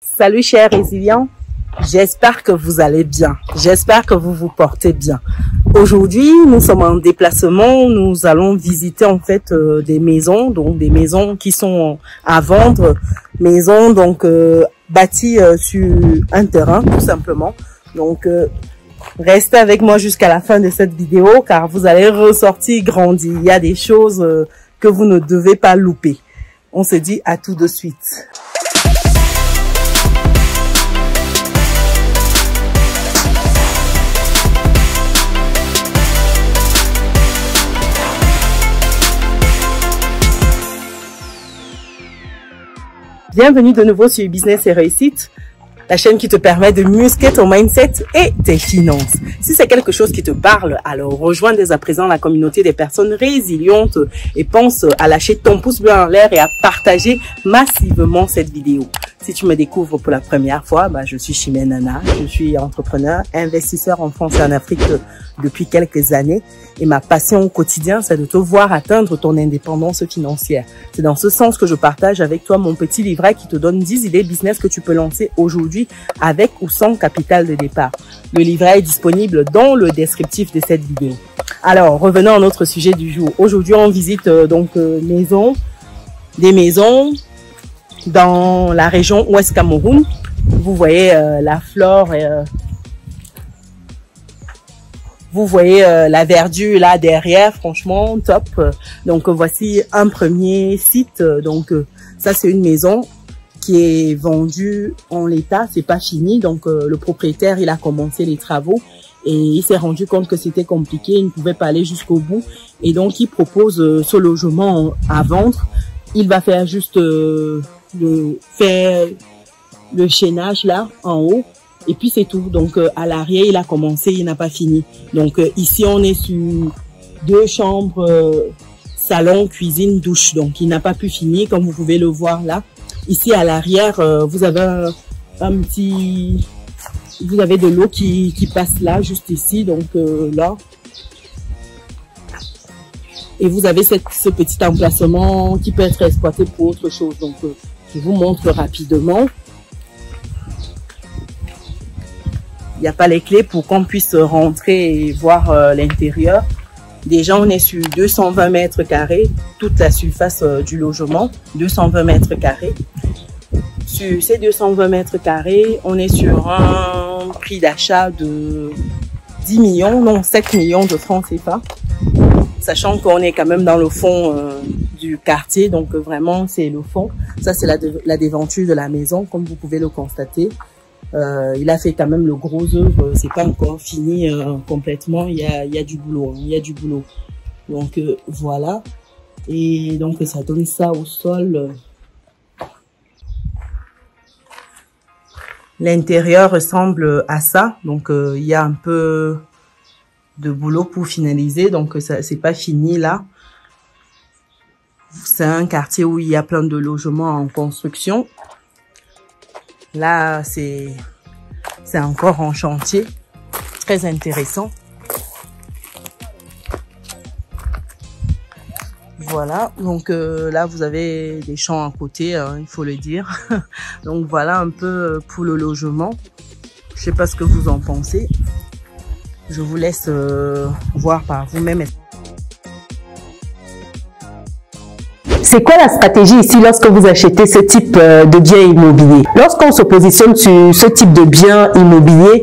Salut chers résilients, j'espère que vous allez bien, j'espère que vous vous portez bien. Aujourd'hui, nous sommes en déplacement, nous allons visiter en fait des maisons, donc des maisons qui sont à vendre, maisons donc bâties sur un terrain tout simplement. Donc restez avec moi jusqu'à la fin de cette vidéo car vous allez ressortir grandi. Il y a des choses que vous ne devez pas louper. On se dit à tout de suite. Bienvenue de nouveau sur Business et Réussite, la chaîne qui te permet de muscler ton mindset et tes finances. Si c'est quelque chose qui te parle, alors rejoins dès à présent la communauté des personnes résilientes et pense à lâcher ton pouce bleu en l'air et à partager massivement cette vidéo. Si tu me découvres pour la première fois, je suis Chimène Nana, je suis entrepreneur, investisseur en France et en Afrique depuis quelques années. Et ma passion au quotidien, c'est de te voir atteindre ton indépendance financière. C'est dans ce sens que je partage avec toi mon petit livret qui te donne 10 idées business que tu peux lancer aujourd'hui avec ou sans capital de départ. Le livret est disponible dans le descriptif de cette vidéo. Alors, revenons à notre sujet du jour. Aujourd'hui, on visite des maisons dans la région Ouest Cameroun. Vous voyez la flore vous voyez la verdure là derrière, franchement top. Donc voici un premier site. Donc ça c'est une maison qui est vendue en l'état, c'est pas fini. Donc le propriétaire il a commencé les travaux et il s'est rendu compte que c'était compliqué, il ne pouvait pas aller jusqu'au bout et donc il propose ce logement à vendre. Il va faire juste le chaînage là en haut. Et puis c'est tout. Donc à l'arrière, il a commencé, il n'a pas fini. Donc ici, on est sur 2 chambres, salon, cuisine, douche. Donc il n'a pas pu finir, comme vous pouvez le voir là. Ici à l'arrière, vous avez vous avez de l'eau qui passe là, juste ici. Donc là. Et vous avez ce petit emplacement qui peut être exploité pour autre chose. Donc je vous montre rapidement. Il n'y a pas les clés pour qu'on puisse rentrer et voir l'intérieur. Déjà, on est sur 220 mètres carrés, toute la surface du logement, 220 mètres carrés. Sur ces 220 mètres carrés, on est sur un prix d'achat de 10 millions, non 7 millions de francs CFA. Sachant qu'on est quand même dans le fond du quartier, donc vraiment c'est le fond. Ça c'est la déventure de la maison, comme vous pouvez le constater. Il a fait quand même le gros œuvre, c'est pas encore fini complètement, il y a du boulot, il y a du boulot. Donc voilà, et donc ça donne ça au sol. L'intérieur ressemble à ça, donc il y a un peu de boulot pour finaliser, donc ça c'est pas fini là. C'est un quartier où il y a plein de logements en construction. Là, c'est encore en chantier, très intéressant. Voilà, donc là, vous avez des champs à côté, il faut le dire. Donc voilà un peu pour le logement. Je sais pas ce que vous en pensez. Je vous laisse voir par vous-même. C'est quoi la stratégie ici lorsque vous achetez ce type de bien immobilier? Lorsqu'on se positionne sur ce type de bien immobilier,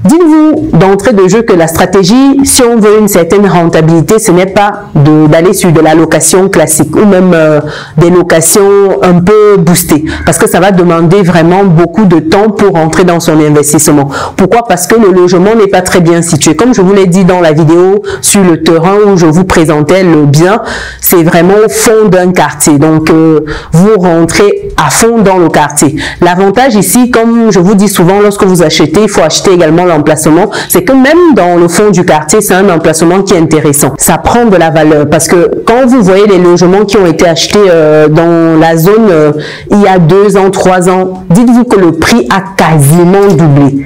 dites-vous d'entrée de jeu que la stratégie, si on veut une certaine rentabilité, ce n'est pas d'aller sur de la location classique ou même des locations un peu boostées. Parce que ça va demander vraiment beaucoup de temps pour rentrer dans son investissement. Pourquoi? Parce que le logement n'est pas très bien situé. Comme je vous l'ai dit dans la vidéo sur le terrain où je vous présentais le bien, c'est vraiment au fond d'un quartier. Donc, vous rentrez à fond dans le quartier. L'avantage ici, comme je vous dis souvent, lorsque vous achetez, il faut acheter également l'emplacement, c'est que même dans le fond du quartier, c'est un emplacement qui est intéressant. Ça prend de la valeur parce que quand vous voyez les logements qui ont été achetés dans la zone il y a 2 ans, 3 ans, dites-vous que le prix a quasiment doublé.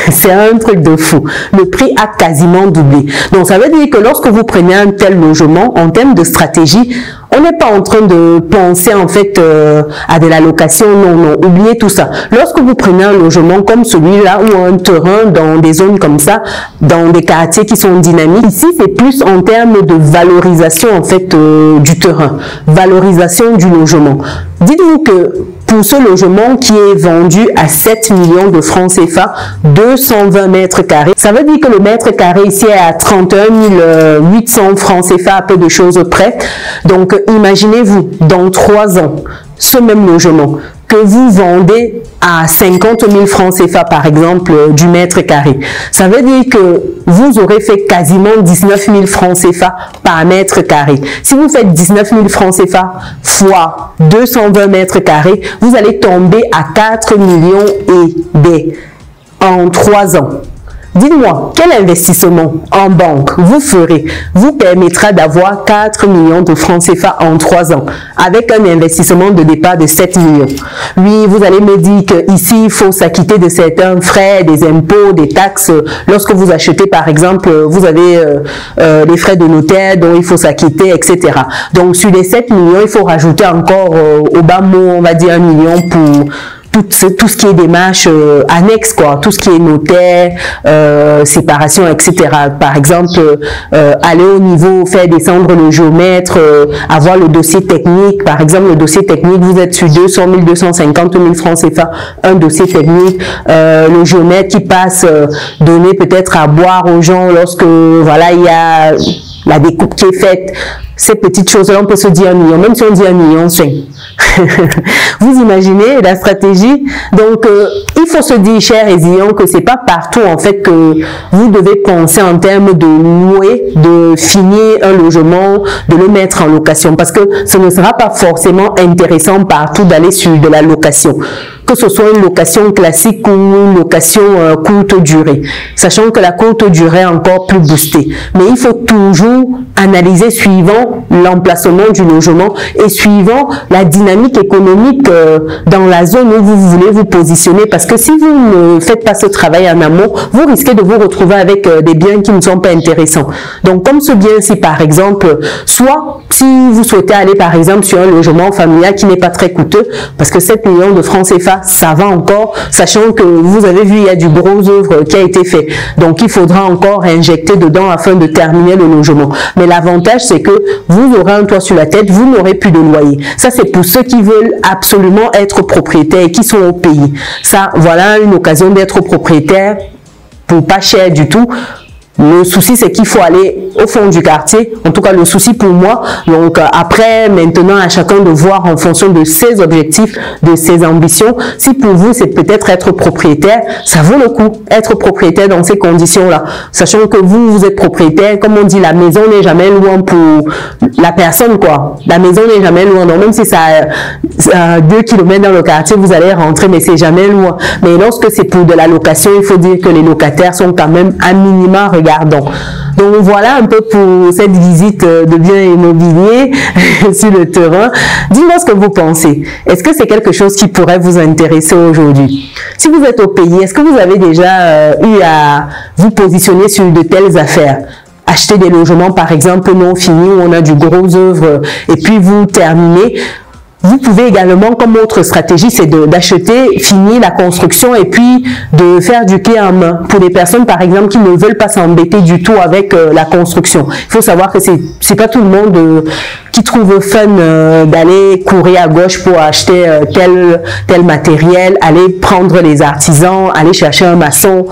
c'est un truc de fou. Le prix a quasiment doublé. Donc, ça veut dire que lorsque vous prenez un tel logement, en termes de stratégie, on n'est pas en train de penser en fait à de la location, non, oubliez tout ça. Lorsque vous prenez un logement comme celui-là ou un terrain dans des zones comme ça, dans des quartiers qui sont dynamiques, ici c'est plus en termes de valorisation en fait du terrain, valorisation du logement. Dites-vous que pour ce logement qui est vendu à 7 millions de francs CFA, 220 mètres carrés, ça veut dire que le mètre carré ici est à 31 800 francs CFA, à peu de choses près. Donc, imaginez-vous, dans 3 ans, ce même logement que vous vendez à 50 000 francs CFA, par exemple, du mètre carré. Ça veut dire que vous aurez fait quasiment 19 000 francs CFA par mètre carré. Si vous faites 19 000 francs CFA fois 220 mètres carrés, vous allez tomber à 4 millions et des en 3 ans. Dites-moi, quel investissement en banque vous ferez vous permettra d'avoir 4 millions de francs CFA en 3 ans avec un investissement de départ de 7 millions. Oui, vous allez me dire qu'ici, il faut s'acquitter de certains frais, des impôts, des taxes. Lorsque vous achetez, par exemple, vous avez les frais de notaire dont il faut s'acquitter, etc. Donc, sur les 7 millions, il faut rajouter encore au bas mot, on va dire 1 million pour tout ce qui est démarches annexes, quoi, tout ce qui est notaire, séparation, etc. Par exemple, aller au niveau, faire descendre le géomètre, avoir le dossier technique. Par exemple, le dossier technique, vous êtes sur 200 000, 250 000 francs CFA, un dossier technique. Le géomètre qui passe, donner peut-être à boire aux gens lorsque, voilà, il y a la découpe qui est faite. Ces petites choses-là, on peut se dire 1 million, même si on dit 1 million, c'est... Vous imaginez la stratégie? Donc, il faut se dire, chers résidents, que c'est pas partout, en fait, que vous devez penser en termes de louer, de finir un logement, de le mettre en location, parce que ce ne sera pas forcément intéressant partout d'aller sur de la location, que ce soit une location classique ou une location courte durée, sachant que la courte durée est encore plus boostée. Mais il faut toujours analyser suivant l'emplacement du logement et suivant la dynamique économique dans la zone où vous voulez vous positionner, parce que si vous ne faites pas ce travail en amont, vous risquez de vous retrouver avec des biens qui ne sont pas intéressants. Donc, comme ce bien-ci, par exemple, soit si vous souhaitez aller, par exemple, sur un logement familial qui n'est pas très coûteux, parce que 7 millions de francs CFA, ça va encore, sachant que vous avez vu, il y a du gros œuvre qui a été fait. Donc, il faudra encore injecter dedans afin de terminer le logement. Mais l'avantage, c'est que vous aurez un toit sur la tête, vous n'aurez plus de loyer. Ça, c'est pour ceux qui veulent absolument être propriétaires et qui sont au pays. Ça, voilà une occasion d'être propriétaire pour pas cher du tout. Le souci, c'est qu'il faut aller au fond du quartier. En tout cas, le souci pour moi. Donc, après, maintenant, à chacun de voir en fonction de ses objectifs, de ses ambitions. Si pour vous, c'est peut-être être propriétaire, ça vaut le coup, être propriétaire dans ces conditions-là. Sachant que vous êtes propriétaire, comme on dit, la maison n'est jamais loin pour la personne, quoi. La maison n'est jamais loin. Donc, même si ça a 2 kilomètres dans le quartier, vous allez rentrer, mais c'est jamais loin. Mais lorsque c'est pour de la location, il faut dire que les locataires sont quand même à minima regardants. Donc voilà un peu pour cette visite de biens immobiliers sur le terrain. Dites-moi ce que vous pensez. Est-ce que c'est quelque chose qui pourrait vous intéresser aujourd'hui? Si vous êtes au pays, est-ce que vous avez déjà eu à vous positionner sur de telles affaires? Acheter des logements par exemple non finis où on a du gros œuvre et puis vous terminez. Vous pouvez également, comme autre stratégie, c'est d'acheter, finir la construction et puis de faire du clé en main. Pour les personnes, par exemple, qui ne veulent pas s'embêter du tout avec la construction. Il faut savoir que c'est pas tout le monde qui trouve fun d'aller courir à gauche pour acheter tel matériel, aller prendre les artisans, aller chercher un maçon,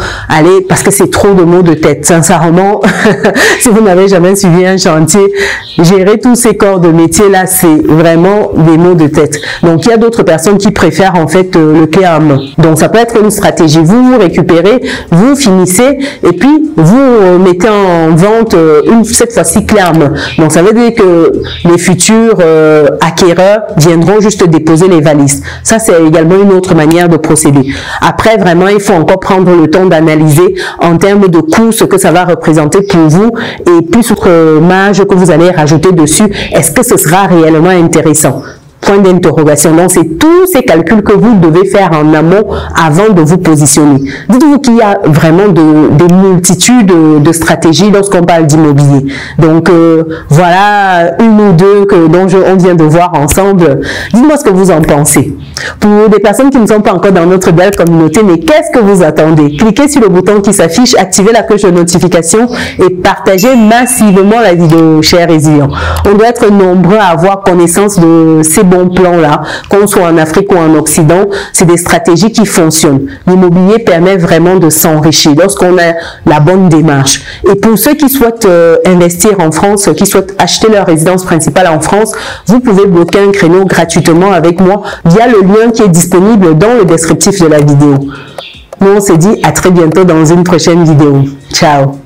parce que c'est trop de maux de tête. Sincèrement, si vous n'avez jamais suivi un chantier, gérer tous ces corps de métier là, c'est vraiment des maux de tête. Donc, il y a d'autres personnes qui préfèrent en fait le clé en main. Donc, ça peut être une stratégie. Vous récupérez, vous finissez et puis vous mettez en vente cette fois-ci clé en main. Donc, ça veut dire que les futurs acquéreurs viendront juste déposer les valises. Ça, c'est également une autre manière de procéder. Après, vraiment, il faut encore prendre le temps d'analyser en termes de coûts ce que ça va représenter pour vous et plus autre marge que vous allez rajouter dessus. Est-ce que ce sera réellement intéressant? Point d'interrogation. Donc, c'est tous ces calculs que vous devez faire en amont avant de vous positionner. Dites-vous qu'il y a vraiment des multitudes de stratégies lorsqu'on parle d'immobilier. Donc, voilà une ou deux dont on vient de voir ensemble. Dites-moi ce que vous en pensez. Pour des personnes qui ne sont pas encore dans notre belle communauté, mais qu'est-ce que vous attendez? Cliquez sur le bouton qui s'affiche, activez la cloche de notification et partagez massivement la vidéo, chers résilients. On doit être nombreux à avoir connaissance de ces bons plans-là, qu'on soit en Afrique ou en Occident. C'est des stratégies qui fonctionnent. L'immobilier permet vraiment de s'enrichir lorsqu'on a la bonne démarche. Et pour ceux qui souhaitent investir en France, qui souhaitent acheter leur résidence principale en France, vous pouvez bloquer un créneau gratuitement avec moi via le lien qui est disponible dans le descriptif de la vidéo. Nous, on se dit à très bientôt dans une prochaine vidéo. Ciao!